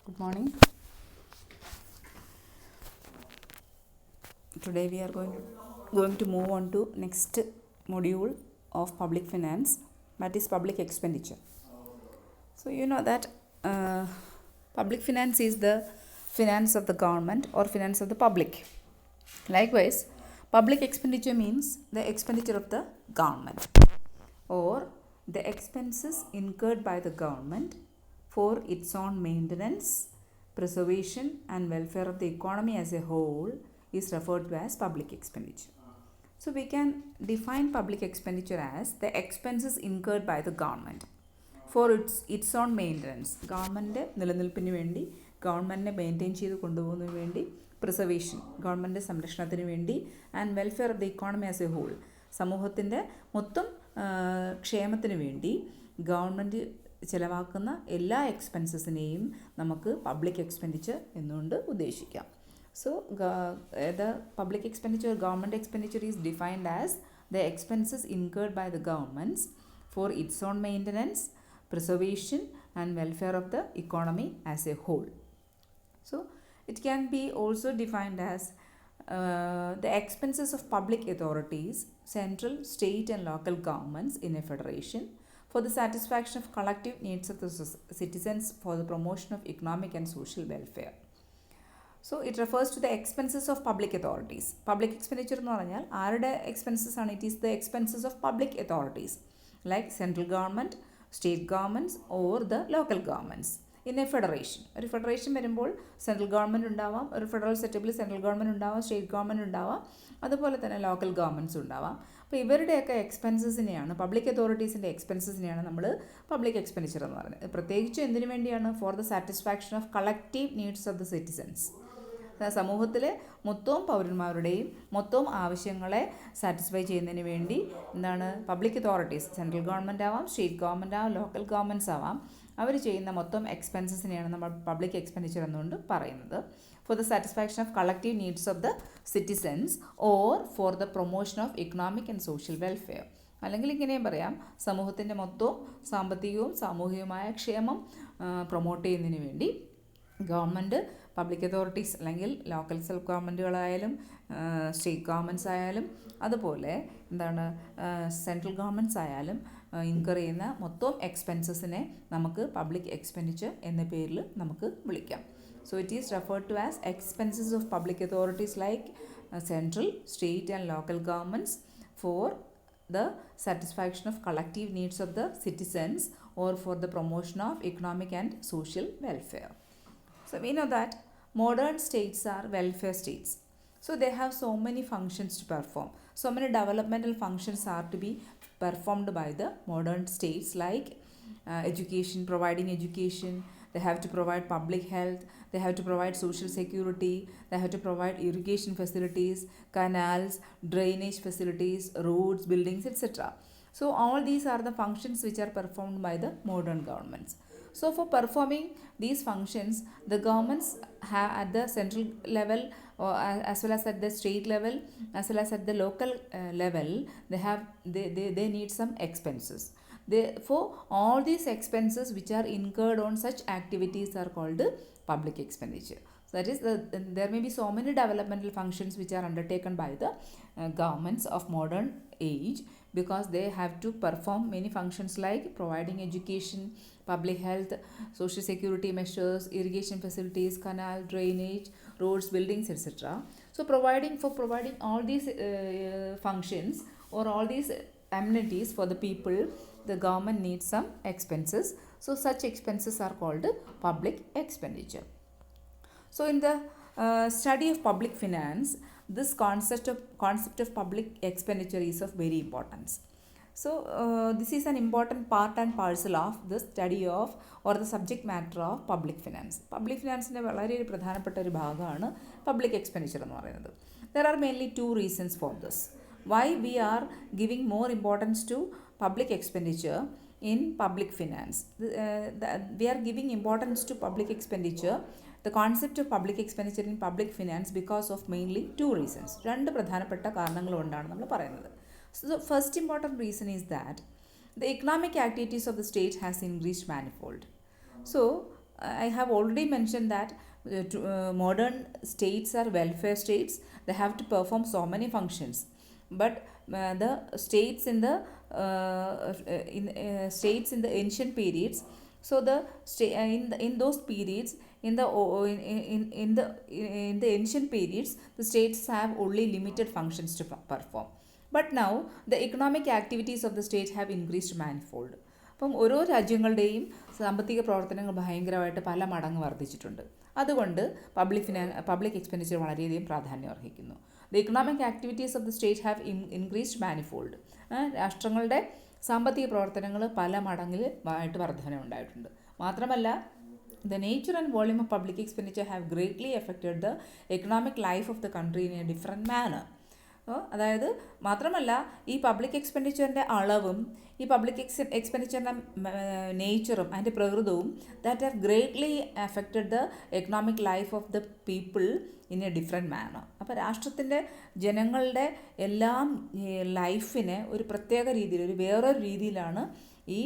Good morning. Today we are going to move on to next module of public finance, that is public expenditure. So you know that public finance is the finance of the government or finance of the public. Likewise, public expenditure means the expenditure of the government or the expenses incurred by the government for its own maintenance, preservation and welfare of the economy as a whole is referred to as public expenditure. So we can define public expenditure as the expenses incurred by the government for its own maintenance. Government നിലനിൽപ്പിന് വേണ്ടി, ഗവൺമെൻറ്റിനെ maintain ചെയ്ത് കൊണ്ടുപോകുന്നതിന് വേണ്ടി, preservation government സംരക്ഷണത്തിന് വേണ്ടി, and welfare of the economy as a whole സമൂഹത്തിൻ്റെ മൊത്തം ക്ഷേമത്തിന് വേണ്ടി ഗവൺമെൻറ് ചിലവാക്കുന്ന എല്ലാ എക്സ്പെൻസസിനെയും നമുക്ക് പബ്ലിക് എക്സ്പെൻഡിച്ചർ എന്നുകൊണ്ട് ഉദ്ദേശിക്കാം. So, the public expenditure, government expenditure is defined as the expenses incurred by the governments for its own maintenance, preservation and welfare of the economy as a whole. So, it can be also defined as the expenses of public authorities, central, state and local governments in a federation for the satisfaction of collective needs of the citizens for the promotion of economic and social welfare. So it refers to the expenses of public authorities. Public expenditure എന്ന് പറഞ്ഞാൽ ആരുടെ expenses ആണ്? It is the expenses of public authorities like central government, state governments or the local governments in A federation. ഒരു federation വരുമ്പോൾ central government ഉണ്ടാവാം, ഒരു federal സെറ്റപ്പിൽ central government ഉണ്ടാവാം, സ്റ്റേറ്റ് ഗവൺമെൻറ് ഉണ്ടാവാം, അതുപോലെ തന്നെ ലോക്കൽ ഗവൺമെൻറ്റ്സ് ഉണ്ടാവാം. അപ്പോൾ ഇവരുടെയൊക്കെ എക്സ്പെൻസസിനെയാണ്, പബ്ലിക് അതോറിറ്റീസിൻ്റെ എക്സ്പെൻസസിനെയാണ് നമ്മൾ പബ്ലിക് എക്സ്പെൻഡിച്ചർ എന്ന് പറയുന്നത്. പ്രത്യേകിച്ച് എന്തിനു വേണ്ടിയാണ്? For the satisfaction of collective needs of the citizens. സമൂഹത്തിലെ മൊത്തവും പൗരന്മാരുടെയും മൊത്തവും ആവശ്യങ്ങളെ സാറ്റിസ്ഫൈ ചെയ്യുന്നതിന് വേണ്ടി എന്താണ് പബ്ലിക് അതോറിറ്റീസ്, സെൻട്രൽ ഗവൺമെൻറ് ആവാം, സ്റ്റേറ്റ് ഗവൺമെൻറ് ആവാം, ലോക്കൽ ഗവൺമെൻറ്റ്സ് ആവാം, അവർ ചെയ്യുന്ന മൊത്തം എക്സ്പെൻസസിനെയാണ് നമ്മൾ പബ്ലിക് എക്സ്പെൻഡിച്ചർ എന്നുകൊണ്ട് പറയുന്നത്. For the satisfaction of collective needs of the citizens or for the promotion of economic and social welfare. അല്ലെങ്കിൽ ഇങ്ങനെയും പറയാം, സമൂഹത്തിൻ്റെ മൊത്തവും സാമ്പത്തികവും സാമൂഹികവുമായ ക്ഷേമം പ്രൊമോട്ട് ചെയ്യുന്നതിന് വേണ്ടി ഗവൺമെൻറ്, പബ്ലിക് അതോറിറ്റീസ് അല്ലെങ്കിൽ ലോക്കൽ സെൽഫ് ഗവൺമെൻറ്റുകളായാലും സ്റ്റേറ്റ് ഗവൺമെൻറ്റ്സ് ആയാലും അതുപോലെ എന്താണ് സെൻട്രൽ ഗവൺമെൻറ്റ്സ് ആയാലും ഇൻകർ ചെയ്യുന്ന മൊത്തം എക്സ്പെൻസസിനെ നമുക്ക് പബ്ലിക് എക്സ്പെൻഡിച്ചർ എന്ന പേരിൽ നമുക്ക് വിളിക്കാം. So it is referred to as expenses of public authorities like central, state and local governments for the satisfaction of collective needs of the citizens or for the promotion of economic and social welfare. So we know that modern states are welfare states. So they have so many functions to perform. So many developmental functions are to be performed by the modern states like education, providing education. They have to provide public health. They have to provide social security. They have to provide irrigation facilities, canals, drainage facilities, roads, buildings, etc. So all these are the functions which are performed by the modern governments. So for performing these functions, the governments have at the central level or as well as at the state level as well as at the local level, they need some expenses. For all these expenses which are incurred on such activities are called public expenditure. So that is, there may be so many developmental functions which are undertaken by the governments of modern age because they have to perform many functions like providing education, public health, social security measures, irrigation facilities, canal, drainage, roads, buildings, etc. So providing all these functions or all these amenities for the people, the government needs some expenses. So such expenses are called public expenditure. So in the study of public finance, this concept of public expenditure is of very importance. So this is an important part and parcel of the study of or the subject matter of public finance. Public finance വളരെ പ്രധാനപ്പെട്ട ഒരു ഭാഗമാണ് public expenditure എന്ന് പറയുന്നത്. There are mainly two reasons for this. Why we are giving more importance to public expenditure in public finance. We are giving importance to public expenditure, the concept of public expenditure in public finance because of mainly two reasons. രണ്ട് പ്രധാനപ്പെട്ട കാരണങ്ങൾ കൊണ്ടാണ് നമ്മൾ പറയുന്നത്. So the first important reason is that the economic activities of the state has increased manifold. So I have already mentioned that modern states are welfare states. They have to perform so many functions, but the states in the states in the ancient periods, so the in those periods, in the in the ancient periods, the states have only limited functions to perform. But now the economic activities of the state have increased manifold. അപ്പം ഓരോ രാജ്യങ്ങളുടെയും സാമ്പത്തിക പ്രവർത്തനങ്ങൾ ഭയങ്കരമായിട്ട് പല മടങ്ങ് വർദ്ധിച്ചിട്ടുണ്ട്. അതുകൊണ്ട് പബ്ലിക് എക്സ്പെൻഡിച്ചർ വളരെയധികം പ്രാധാന്യം അർഹിക്കുന്നു. The economic activities of the state have increased manifold. രാഷ്ട്രങ്ങളുടെ സാമ്പത്തിക പ്രവർത്തനങ്ങൾ പല മടങ്ങിൽ ആയിട്ട് വർധന ഉണ്ടായിട്ടുണ്ട്. മാത്രമല്ല, the nature and volume of public expenditure have greatly affected the economic life of the country in a different manner. അതായത് മാത്രമല്ല, ഈ പബ്ലിക് എക്സ്പെൻഡിച്ചറിൻ്റെ അളവും ഈ പബ്ലിക് എക്സ്പെൻഡിച്ചറിൻ്റെ നേച്ചറും അതിൻ്റെ പ്രകൃതവും that have greatly affected the economic life of the people in a different manner. അപ്പോൾ രാഷ്ട്രത്തിൻ്റെ ജനങ്ങളുടെ എല്ലാം ലൈഫിനെ ഒരു പ്രത്യേക രീതിയിൽ, ഒരു വേറൊരു രീതിയിലാണ് ഈ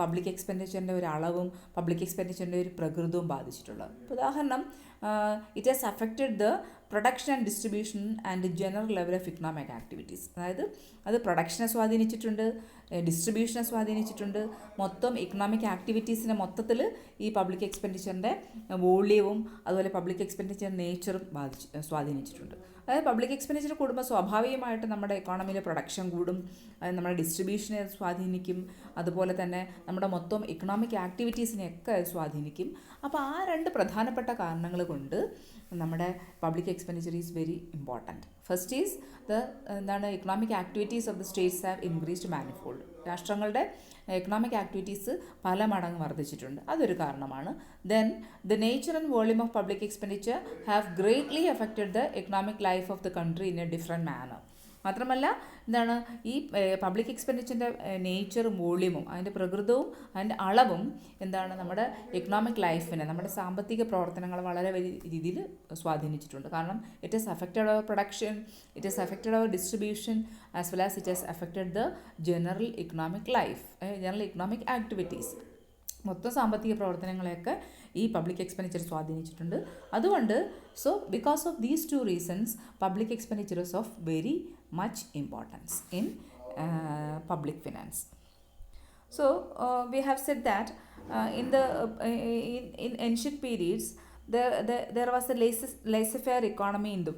പബ്ലിക് എക്സ്പെൻഡിച്ചറിൻ്റെ ഒരു അളവും പബ്ലിക് എക്സ്പെൻഡിച്ചറിൻ്റെ ഒരു പ്രകൃതവും ബാധിച്ചിട്ടുള്ളത്. ഉദാഹരണം, it has affected the production and distribution and general level of economic activities. അതായത് അത് പ്രൊഡക്ഷനെ സ്വാധീനിച്ചിട്ടുണ്ട്, ഡിസ്ട്രിബ്യൂഷനെ സ്വാധീനിച്ചിട്ടുണ്ട്, മൊത്തം ഇക്കണോമിക് ആക്ടിവിറ്റീസിനെ മൊത്തത്തിൽ ഈ പബ്ലിക് എക്സ്പെൻഡിച്ചറിൻ്റെ വോള്യവും അതുപോലെ പബ്ലിക് എക്സ്പെൻഡിച്ചറിൻ്റെ നേച്ചറും സ്വാധീനിച്ചിട്ടുണ്ട്. അതായത് പബ്ലിക് എക്സ്പെൻഡിച്ചർ കൂടുമ്പോൾ സ്വാഭാവികമായിട്ട് നമ്മുടെ എക്കോണമിയിലെ പ്രൊഡക്ഷൻ കൂടും, നമ്മുടെ ഡിസ്ട്രിബ്യൂഷനെ സ്വാധീനിക്കും, അതുപോലെ തന്നെ നമ്മുടെ മൊത്തം ഇക്കണോമിക് ആക്ടിവിറ്റീസിനെയൊക്കെ സ്വാധീനിക്കും. അപ്പോൾ ആ രണ്ട് പ്രധാനപ്പെട്ട കാരണങ്ങൾ കൊണ്ട് നമ്മുടെ public expenditure is very important. First is എന്താണ്, economic activities of the states have increased manifold. രാഷ്ട്രങ്ങളുടെ എക്കണോമിക് ആക്ടിവിറ്റീസ് പല മടങ്ങ് വർദ്ധിച്ചിട്ടുണ്ട്, അതൊരു കാരണമാണ്. Then the nature and volume of public expenditure have greatly affected the economic life of the country in a different manner. മാത്രമല്ല, എന്താണ്, ഈ public എക്സ്പെൻഡിച്ചറിൻ്റെ നേച്ചറും വോള്യൂമും അതിൻ്റെ പ്രകൃതവും അതിൻ്റെ അളവും എന്താണ് നമ്മുടെ എക്കണോമിക് ലൈഫിനെ, നമ്മുടെ സാമ്പത്തിക പ്രവർത്തനങ്ങളെ വളരെ വലിയ രീതിയിൽ സ്വാധീനിച്ചിട്ടുണ്ട്. കാരണം it has affected our production, it has affected our distribution as well as it has affected the general economic life, general economic activities. മൊത്തം സാമ്പത്തിക പ്രവർത്തനങ്ങളെയൊക്കെ ഈ പബ്ലിക് എക്സ്പെൻഡിച്ചർ സ്വാധീനിച്ചിട്ടുണ്ട്. അതുകൊണ്ട് because of these two reasons public expenditure is of very much importance in public finance. So we have said that in ancient periods there was a laissez-faire economy in the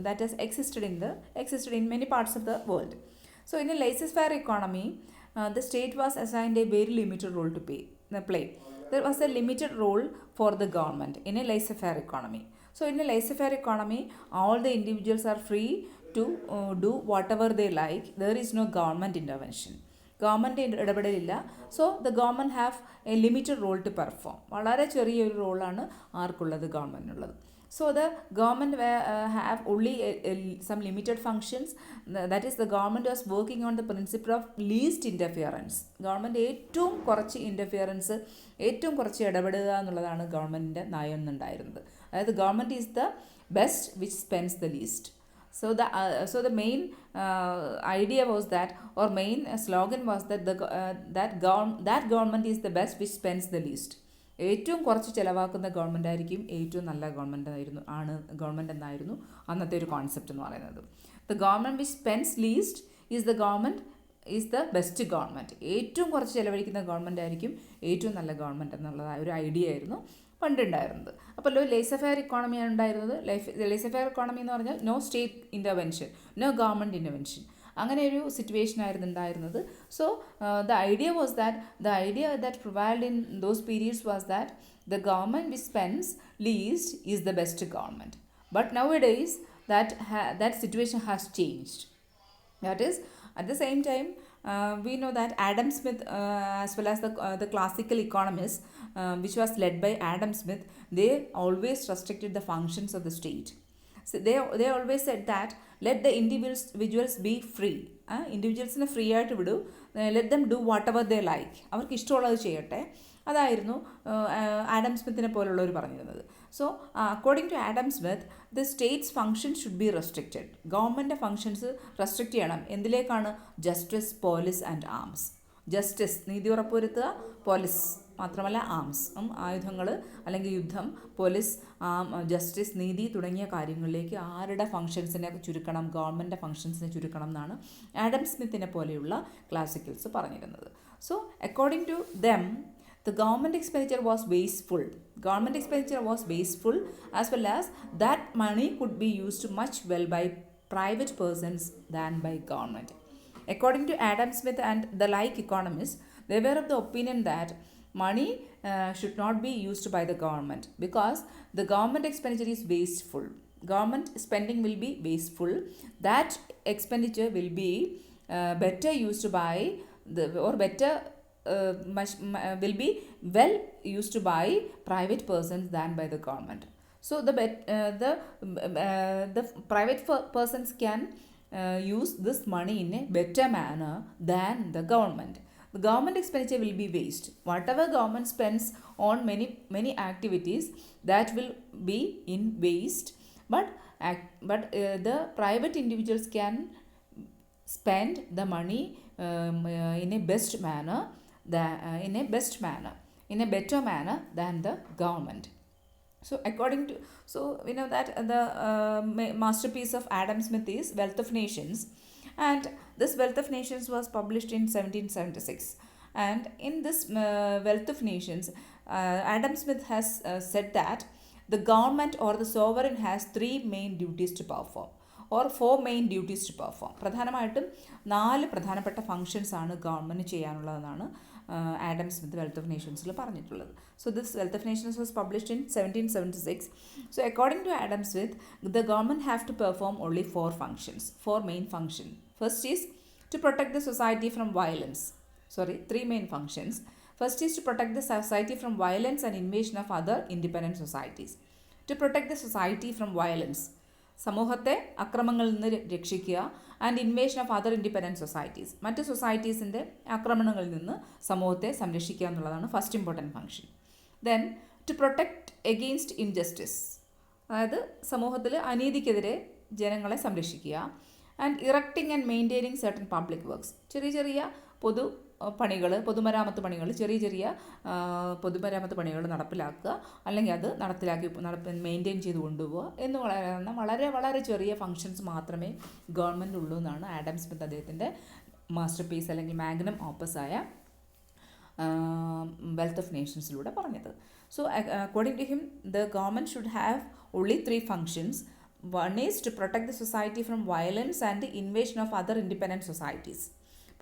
that has existed in many parts of the world. So in a laissez-faire economy, the state was assigned a very limited role to play. There was a limited role for the government in a laissez-faire economy. So in a laissez-faire economy, all the individuals are free to do whatever they like. There is no government intervention. Government ഇടപെടലില്ല. So the government have a limited role to perform. വളരെ ചെറിയൊരു റോളാണ് ആർക്കുള്ളത്, ഗവൺമെൻറ്റിനുള്ളത്. So the government have only some limited functions. That is, the government was working on the principle of least interference. Government ഏറ്റവും കുറച്ച് interference, ഏറ്റവും കുറച്ച് ഇടപെടുക എന്നുള്ളതാണ് ഗവൺമെൻറ്റിൻ്റെ നയം എന്നുണ്ടായിരുന്നത്. അതായത് government is the best which spends the least. So the main idea was that, or main slogan was that that government is the best which spends the least. ഏറ്റവും കുറച്ച് ചിലവാക്കുന്ന ഗവൺമെൻറ് ആയിരിക്കും ഏറ്റവും നല്ല ഗവൺമെൻറ് എന്നായിരുന്നു അന്നത്തെ ഒരു കോൺസെപ്റ്റ് എന്ന് പറയുന്നത്. The government which spends least is the best government. ഏറ്റവും കുറച്ച് ചിലവഴിക്കുന്ന ഗവൺമെൻറ് ആയിരിക്കും ഏറ്റവും നല്ല ഗവൺമെൻറ് എന്നുള്ള ഒരു ഐഡിയ ആയിരുന്നു പണ്ടുണ്ടായിരുന്നത്. അപ്പോൾ ലേസഫെയർ ഇക്കോണമിയാണ് ഉണ്ടായിരുന്നത്. ലേസഫെയർ ഇക്കോണമി എന്ന് പറഞ്ഞാൽ no state intervention, no government intervention, അങ്ങനെ ഒരു സിറ്റുവേഷൻ ആയിരുന്നു ഉണ്ടായിരുന്നത്. So the idea that prevailed in those periods was that the government which spends least is the best government. But nowadays that situation has changed. That is, at the same time, we know that Adam Smith, as well as the classical economists, which was led by Adam Smith, they always restricted the functions of the state. So they always said that let the individuals be free. ഇൻഡിവിജ്വൽസിനെ free ആയിട്ട് വിടൂ, let them do whatever they like, അവർക്ക് ഇഷ്ടമുള്ളത് ചെയ്യട്ടെ. അതായിരുന്നു Adam സ്മിത്തിനെ പോലുള്ളവർ പറഞ്ഞിരുന്നത്. So according to Adam Smith, the states function should be restricted. Government functions restrict ചെയ്യണം. എന്തിലേക്കാണ്? Justice, police and arms. Justice, നീതി ഉറപ്പുവരുത്തുക. പോലീസ്, മാത്രമല്ല ആംസ്, ആയുധങ്ങൾ അല്ലെങ്കിൽ യുദ്ധം, പോലീസ്, ജസ്റ്റിസ്, നീതി തുടങ്ങിയ കാര്യങ്ങളിലേക്ക് ആരുടെ ഫങ്ഷൻസിനെ ചുരുക്കണം, ഗവൺമെൻറ് ഫങ്ഷൻസിനെ ചുരുക്കണം എന്നാണ് ആഡം സ്മിത്തിനെ പോലെയുള്ള ക്ലാസിക്കൽസ് പറഞ്ഞിരുന്നത്. So according to them the government expenditure was wasteful. Government expenditure was wasteful as well as that money could be used much well by private persons than by government. According to Adam Smith and the like economists, they were of the opinion that money should not be used by the government because the government expenditure is wasteful. Government spending will be wasteful. That expenditure will be better used by will be well used by private persons than by the government. So the private persons can use this money in a better manner than the government. The government expenditure will be waste. Whatever government spends on many activities, that will be in waste. But the private individuals can spend the money in a best manner. In a better manner than the government. So according to, so we know that the masterpiece of Adam Smith is Wealth of Nations, and this Wealth of Nations was published in 1776. And in this Wealth of Nations, Adam Smith has said that the government or the sovereign has 3 main duties to perform or 4 main duties to perform. പ്രധാനമായിട്ടും 4 പ്രധാനപ്പെട്ട functions ആണ് government ചെയ്യാനുള്ളതെന്നാണ് Adam Smith wealth of നേഷൻസിൽ പറഞ്ഞിട്ടുള്ളത്. So this wealth of nations was published in 1776. So according to Adam Smith, the government have to perform only 4 functions, 4 main functions. First is to protect the society from violence. 3 main functions. First is to protect the society from violence and invasion of other independent societies. To protect the society from violence, സമൂഹത്തെ അക്രമങ്ങളിൽ നിന്ന് രക്ഷിക്കുക, and invasion of other independent societies, മറ്റ് സൊസൈറ്റീസിൻ്റെ ആക്രമണങ്ങളിൽ നിന്ന് സമൂഹത്തെ സംരക്ഷിക്കുക എന്നുള്ളതാണ് first important function. Then to protect against injustice, അതായത് സമൂഹത്തിൽ അനീതിക്കെതിരെ ജനങ്ങളെ സംരക്ഷിക്കുക. And erecting and maintaining certain public works, ചെറിയ പൊതുമരാമത്ത് പണികൾ, ചെറിയ പൊതുമരാമത്ത് പണികൾ നടപ്പിലാക്കുക, അല്ലെങ്കിൽ അത് മെയിൻറ്റെയിൻ ചെയ്ത് കൊണ്ടുപോവുക എന്ന് പറയുന്ന വളരെ ചെറിയ ഫങ്ഷൻസ് മാത്രമേ ഗവൺമെൻറ് ഉള്ളൂ എന്നാണ് ആഡം സ്മിത്ത് അദ്ദേഹത്തിൻ്റെ മാസ്റ്റർ പീസ് അല്ലെങ്കിൽ മാഗ്നം ഓപ്പസായ വെൽത്ത് ഓഫ് നേഷൻസിലൂടെ പറഞ്ഞത്. So according to him, the government should have only 3 functions. One is to protect the society from violence and invasion of other independent societies.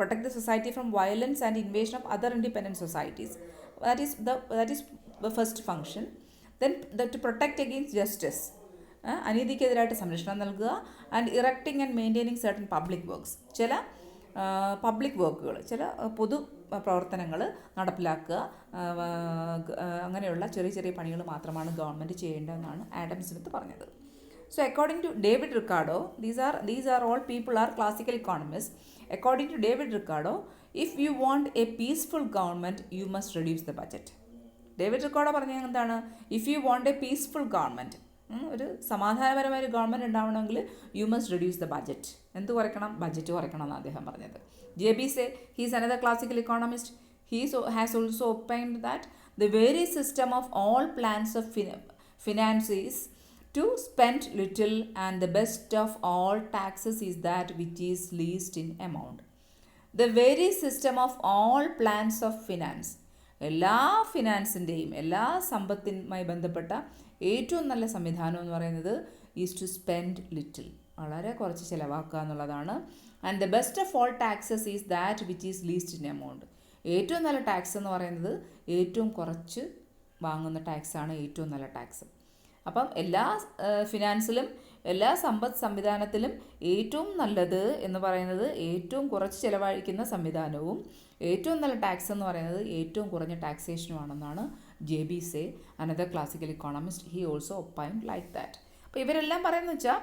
Protect the society from violence and invasion of other independent societies. That is the first function. Then to protect against justice, അനീതിക്കെതിരായിട്ട് സംരക്ഷണം നൽകുക. And erecting and maintaining certain public works, ചില public വർക്കുകൾ, ചില പൊതു പ്രവർത്തനങ്ങൾ നടപ്പിലാക്കുക. അങ്ങനെയുള്ള ചെറിയ പണികൾ മാത്രമാണ് ഗവൺമെൻറ് ചെയ്യേണ്ടതെന്നാണ് ആഡം സ്മിത്ത് പറഞ്ഞത്. So according to David Ricardo, these are all people are classical economists. According to David Ricardo, if you want a peaceful government, you must reduce the budget. David Ricardo പറഞ്ഞത് എന്താണ്? If you want a peaceful government, ഒരു സമാധാനപരമായ ഒരു government ഉണ്ടാവണമെങ്കിൽ you must reduce the budget. എന്ത് കുറയ്ക്കണം? Budget കുറയ്ക്കണം എന്നാണ് അദ്ദേഹം പറഞ്ഞത്. JB Say, he is another classical economist. He has also opined that the very system of all plans of finance is to spend little, and the best of all taxes is that which is least in amount. The very system of all plans of finance, എല്ലാ ഫിനാൻസിൻ്റെയും എല്ലാ സമ്പത്തുമായി ബന്ധപ്പെട്ട ഏറ്റവും നല്ല സംവിധാനം എന്ന് പറയുന്നത് is to spend little, വളരെ കുറച്ച് ചിലവാക്കുക എന്നുള്ളതാണ്. And the best of all taxes is that which is least in amount. ഏറ്റവും നല്ല ടാക്സ് എന്ന് പറയുന്നത് ഏറ്റവും കുറച്ച് വാങ്ങുന്ന ടാക്സാണ് ഏറ്റവും നല്ല ടാക്സ്. അപ്പം എല്ലാ ഫിനാൻസിലും എല്ലാ സമ്പദ് സംവിധാനത്തിലും ഏറ്റവും നല്ലത് എന്ന് പറയുന്നത് ഏറ്റവും കുറച്ച് ചിലവഴിക്കുന്ന സംവിധാനവും ഏറ്റവും നല്ല ടാക്സ് എന്ന് പറയുന്നത് ഏറ്റവും കുറഞ്ഞ ടാക്സേഷനുമാണെന്നാണ് JB Say, another classical economist. He also opined like that. അപ്പോൾ ഇവരെല്ലാം പറയുന്നത് വെച്ചാൽ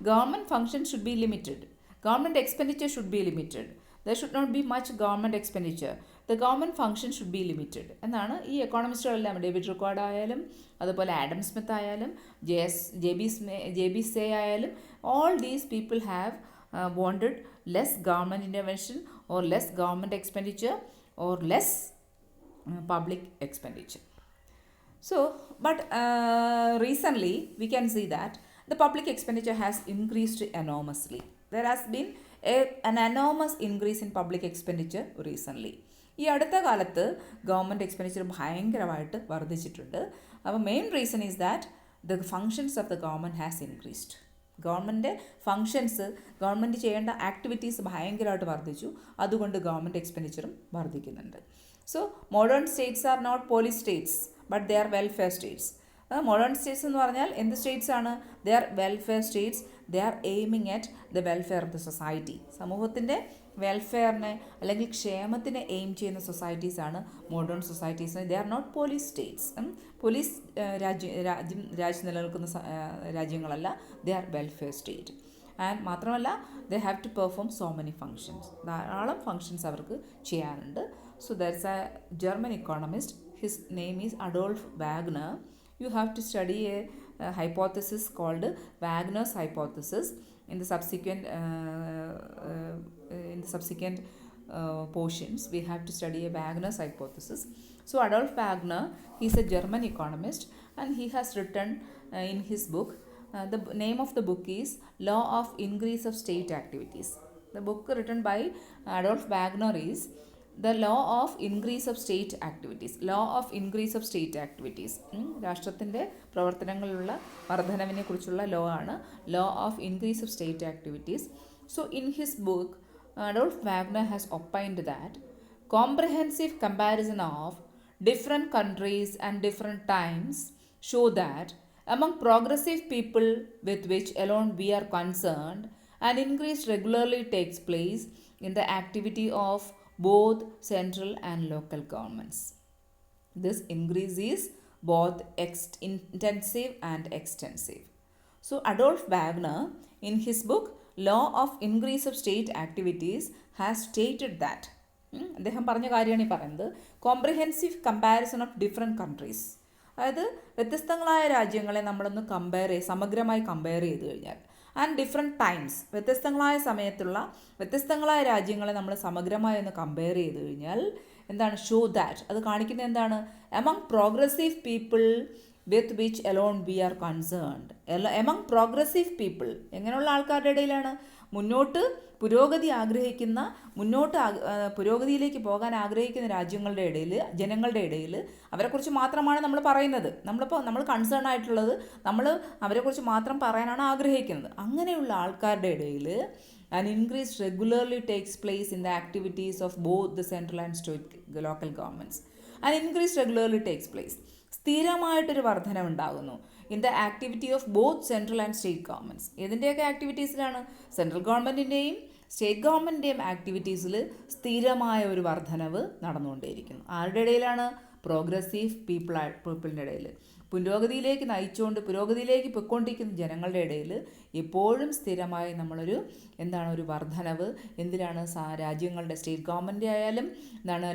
government function should be limited, government expenditure should be limited, there should not be much government expenditure, the government function should be limited എന്നാണ് ഈ എക്കോണമിസ്റ്റുകളെല്ലാം. David Ricardo ആയാലും അതുപോലെ Adam Smith ആയാലും JB Say ആയാലും, all these people have wanted less government intervention or less government expenditure or less public expenditure. So, but recently we can see that the public expenditure has increased enormously. There has been an enormous increase in public expenditure recently. ഈ അടുത്ത കാലത്ത് government expenditure ഭയങ്കരമായിട്ട് വർദ്ധിച്ചിട്ടുണ്ട്. അപ്പോൾ main reason is that the functions of the government has increased. Government functions, government ചെയ്യേണ്ട activities ഭയങ്കരമായിട്ട് വർദ്ധിച്ചു. അതുകൊണ്ട് ഗവൺമെൻറ് എക്സ്പെൻഡിച്ചറും വർദ്ധിക്കുന്നുണ്ട്. So modern states are not police states but they are welfare states. Modern states എന്ന് പറഞ്ഞാൽ എന്ത് സ്റ്റേറ്റ്സ് ആണ്? They are welfare states. They are aiming at the welfare of the society. സമൂഹത്തിൻ്റെ വെൽഫെയറിനെ അല്ലെങ്കിൽ ക്ഷേമത്തിനെ എയിം ചെയ്യുന്ന സൊസൈറ്റീസാണ് modern societies. They are not police states. Police രാജ്യം നിലനിൽക്കുന്ന രാജ്യങ്ങളല്ല. They are welfare state. And മാത്രമല്ല they have to perform so many functions. ധാരാളം ഫങ്ഷൻസ് അവർക്ക് ചെയ്യാനുണ്ട്. So that's a German economist. His name is Adolf Wagner. You have to study a hypothesis called Wagner's hypothesis in the subsequent portions. We have to study a Wagner's hypothesis. So Adolf Wagner, he is a German economist, and he has written in his book, the name of the book is Law of Increase of State Activities. The book written by Adolf Wagner is The Law of Increase of State Activities. Law of Increase of State Activities. രാഷ്ട്രത്തിൻ്റെ പ്രവർത്തനങ്ങളിലുള്ള വർധനവിനെ കുറിച്ചുള്ള law ആണ് Law of Increase of State Activities. So in his book, Adolf Wagner has opined that comprehensive comparison of different countries and different times show that among progressive people with which alone we are concerned, an increase regularly takes place in the activity of both central and local governments. This increase is both intensive and extensive. So Adolf Wagner, in his book Law of Increase of State Activities, has stated that അദ്ദേഹം പറഞ്ഞ കാര്യമാണ് ഈ പറയുന്നത്, comprehensive comparison of different countries. അതായത് വ്യത്യസ്തങ്ങളായ രാജ്യങ്ങളെ നമ്മളൊന്ന് സമഗ്രമായി കമ്പയർ ചെയ്ത് കഴിഞ്ഞാൽ, ആൻഡ് ഡിഫറെൻറ്റ് ടൈംസ്, വ്യത്യസ്തങ്ങളായ സമയത്തുള്ള വ്യത്യസ്തങ്ങളായ രാജ്യങ്ങളെ നമ്മൾ സമഗ്രമായി ഒന്ന് കമ്പയർ ചെയ്ത് കഴിഞ്ഞാൽ എന്താണ്? ഷോ ദാറ്റ്, അത് കാണിക്കുന്നത് എന്താണ്? Among progressive people with which alone we are concerned. Among progressive people എങ്ങനെയുള്ള ആൾക്കാരുടെ ഇടയിലാണ്? മുന്നോട്ട് പുരോഗതി ആഗ്രഹിക്കുന്ന, പുരോഗതിയിലേക്ക് പോകാൻ ആഗ്രഹിക്കുന്ന രാജ്യങ്ങളുടെ ഇടയിൽ, ജനങ്ങളുടെ ഇടയിൽ അവരെക്കുറിച്ച് മാത്രമാണ് നമ്മൾ പറയുന്നത്. നമ്മൾ കൺസേൺ ആയിട്ടുള്ളത് നമ്മൾ അവരെക്കുറിച്ച് മാത്രം പറയാനാണ് ആഗ്രഹിക്കുന്നത്. അങ്ങനെയുള്ള ആൾക്കാരുടെ ഇടയിൽ an increase regularly takes place in the activities of both the central and state local governments. An increase regularly takes place. സ്ഥിരമായിട്ടൊരു വർധനവുണ്ടാകുന്നു in the activity of both central and state governments. ഇതിൻ്റെയൊക്കെ ആക്ടിവിറ്റീസിലാണ്? സെൻട്രൽ ഗവൺമെൻറ്റിൻ്റെയും സ്റ്റേറ്റ് ഗവൺമെൻറ്റിൻ്റെയും ആക്ടിവിറ്റീസിൽ സ്ഥിരമായ ഒരു വർധനവ് നടന്നുകൊണ്ടേയിരിക്കുന്നു. ആരുടെ ഇടയിലാണ്? Progressive പീപ്പിളിൻ്റെ ഇടയിൽ. പുരോഗതിയിലേക്ക് പൊയ്ക്കൊണ്ടിരിക്കുന്ന ജനങ്ങളുടെ ഇടയിൽ എപ്പോഴും സ്ഥിരമായി നമ്മളൊരു ഒരു വർധനവ് എന്തിലാണ്? രാജ്യങ്ങളുടെ സ്റ്റേറ്റ് ഗവൺമെൻറ് ആയാലും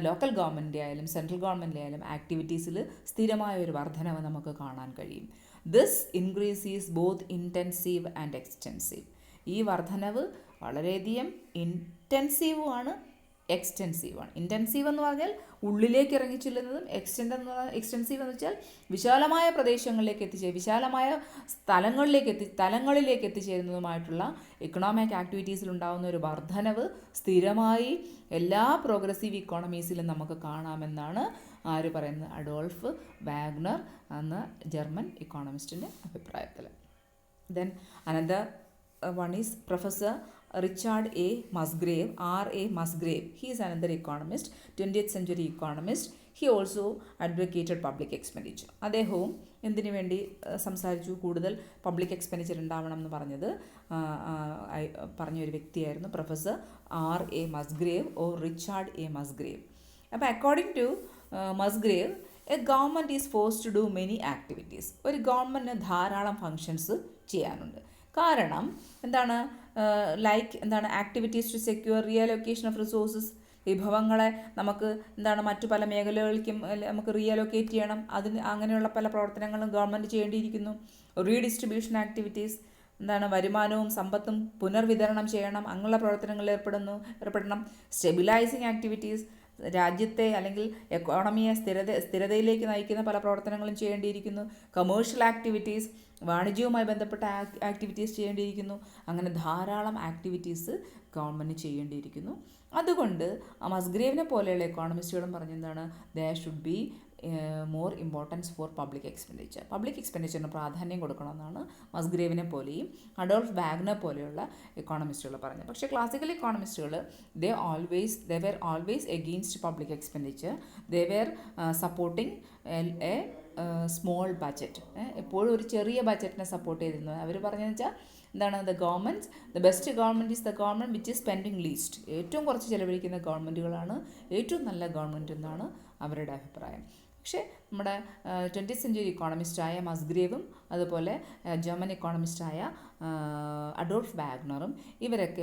ലോക്കൽ ഗവൺമെൻറ് ആയാലും സെൻട്രൽ ഗവൺമെൻറ് ആയാലും ആക്ടിവിറ്റീസിൽ സ്ഥിരമായ ഒരു വർധനവ് നമുക്ക് കാണാൻ കഴിയും. This increase is both intensive and extensive. ഈ വർധനവ് വളരെയധികം ഇൻറ്റൻസീവുമാണ്, എക്സ്റ്റെൻസീവാണ്. ഇൻറ്റൻസീവ് എന്ന് പറഞ്ഞാൽ ഉള്ളിലേക്ക് ഇറങ്ങിച്ചെല്ലുന്നതും, എക്സ്റ്റെൻസീവ് എന്ന് വെച്ചാൽ വിശാലമായ പ്രദേശങ്ങളിലേക്ക് വിശാലമായ തലങ്ങളിലേക്ക് എത്തിച്ചേരുന്നതുമായിട്ടുള്ള എക്കണോമിക് ആക്ടിവിറ്റീസിലുണ്ടാകുന്ന ഒരു വർധനവ് സ്ഥിരമായി എല്ലാ പ്രോഗ്രസീവ് ഇക്കോണമീസിലും നമുക്ക് കാണാമെന്നാണ് ആര് പറയുന്നത്? അഡോൾഫ് വാഗ്നർ എന്ന ജർമ്മൻ ഇക്കോണമിസ്റ്റിൻ്റെ അഭിപ്രായത്തിൽ. Then another one is Professor Richard A. Musgrave, R.A. Musgrave. He is another economist, 20th century economist. He also advocated public expenditure. അദ്ദേഹവും എന്തിനു വേണ്ടി സംസാരിച്ചു? കൂടുതൽ പബ്ലിക് എക്സ്പെൻഡിച്ചർ ഉണ്ടാവണം എന്ന് പറഞ്ഞൊരു വ്യക്തിയായിരുന്നു professor R.A. Musgrave or Richard A. Musgrave. അപ്പോൾ according to Musgrave, a government is forced to do many activities. ഒരു ഗവൺമെൻറ്റിന് ധാരാളം ഫങ്ഷൻസ് ചെയ്യാനുണ്ട്. കാരണം activities to secure reallocation of resources. വിഭവങ്ങളെ നമുക്ക് മറ്റു പല മേഖലകളിലേക്കും നമുക്ക് റീഅലൊക്കേറ്റ് ചെയ്യണം. അങ്ങനെയുള്ള പല പ്രവർത്തനങ്ങളും ഗവൺമെൻറ് ചെയ്യേണ്ടിയിരിക്കുന്നു. റീഡിസ്ട്രിബ്യൂഷൻ ആക്ടിവിറ്റീസ്, വരുമാനവും സമ്പത്തും പുനർവിതരണം ചെയ്യണം, അങ്ങനെയുള്ള പ്രവർത്തനങ്ങളിൽ ഏർപ്പെടണം. സ്റ്റെബിലൈസിങ് ആക്ടിവിറ്റീസ്, രാജ്യത്തെ അല്ലെങ്കിൽ എക്കോണമിയെ സ്ഥിരതയിലേക്ക് നയിക്കുന്ന പല പ്രവർത്തനങ്ങളും ചെയ്യേണ്ടിയിരിക്കുന്നു. കമേഴ്ഷ്യൽ ആക്ടിവിറ്റീസ്, വാണിജ്യവുമായി ബന്ധപ്പെട്ട ആക്ടിവിറ്റീസ് ചെയ്യേണ്ടിയിരിക്കുന്നു. അങ്ങനെ ധാരാളം ആക്ടിവിറ്റീസ് ഗവൺമെൻറ് ചെയ്യേണ്ടിയിരിക്കുന്നു. അതുകൊണ്ട് മസ്ഗ്രേവിനെ പോലെയുള്ള എക്കോണമിസ്റ്റുകളും പറഞ്ഞെന്താണ്, they should be more importance for public expenditure. Public എക്സ്പെൻഡിച്ചറിന് പ്രാധാന്യം കൊടുക്കണമെന്നാണ് മസ്ഗ്രേവിനെ പോലെയും അഡോൾഫ് വാഗ്നർ പോലെയുള്ള എക്കോണമിസ്റ്റുകൾ പറഞ്ഞത്. പക്ഷേ ക്ലാസിക്കൽ എക്കോണമിസ്റ്റുകൾ they were always against public expenditure. They were supporting a small budget. എപ്പോഴും ഒരു ചെറിയ ബഡ്ജറ്റിനെ സപ്പോർട്ട് ചെയ്തിരുന്നു. അവർ പറഞ്ഞതെന്ന് വെച്ചാൽ എന്താണ്, the best government is the government which is spending least. ഏറ്റവും കുറച്ച് ചിലവഴിക്കുന്ന ഗവൺമെൻറ്റുകളാണ് ഏറ്റവും നല്ല ഗവൺമെൻറ് എന്നാണ് അവരുടെ അഭിപ്രായം. പക്ഷേ നമ്മുടെ 20th സെഞ്ച്വറി ഇക്കോണമിസ്റ്റായ മസ്ഗ്രേവും അതുപോലെ ജർമ്മൻ ഇക്കോണമിസ്റ്റായ അഡോൾഫ് വാഗ്നറും ഇവരൊക്കെ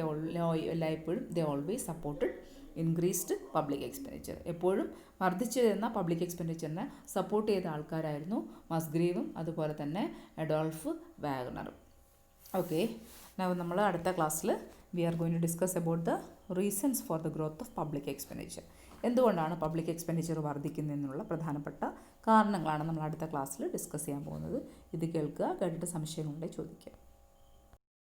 എല്ലായ്പ്പോഴും they always supported increased public expenditure. എപ്പോഴും വർദ്ധിച്ചു വരുന്ന പബ്ലിക് എക്സ്പെൻഡിച്ചറിനെ സപ്പോർട്ട് ചെയ്ത ആൾക്കാരായിരുന്നു മസ്ഗ്രേവും അതുപോലെ തന്നെ അഡോൾഫ് വാഗ്നറും. ഓക്കെ, നമ്മൾ അടുത്ത ക്ലാസ്സിൽ we are going to discuss about the reasons for the growth of public expenditure. എന്തുകൊണ്ടാണ് പബ്ലിക് എക്സ്പെൻഡിച്ചർ വർദ്ധിക്കുന്നതെന്നുള്ള പ്രധാനപ്പെട്ട കാരണങ്ങളാണ് നമ്മൾ അടുത്ത ക്ലാസ്സിൽ ഡിസ്കസ് ചെയ്യാൻ പോകുന്നത്. ഇത് കേൾക്കുക, കേട്ടിട്ട് സംശയങ്ങളുണ്ടെങ്കിൽ ചോദിക്കുക.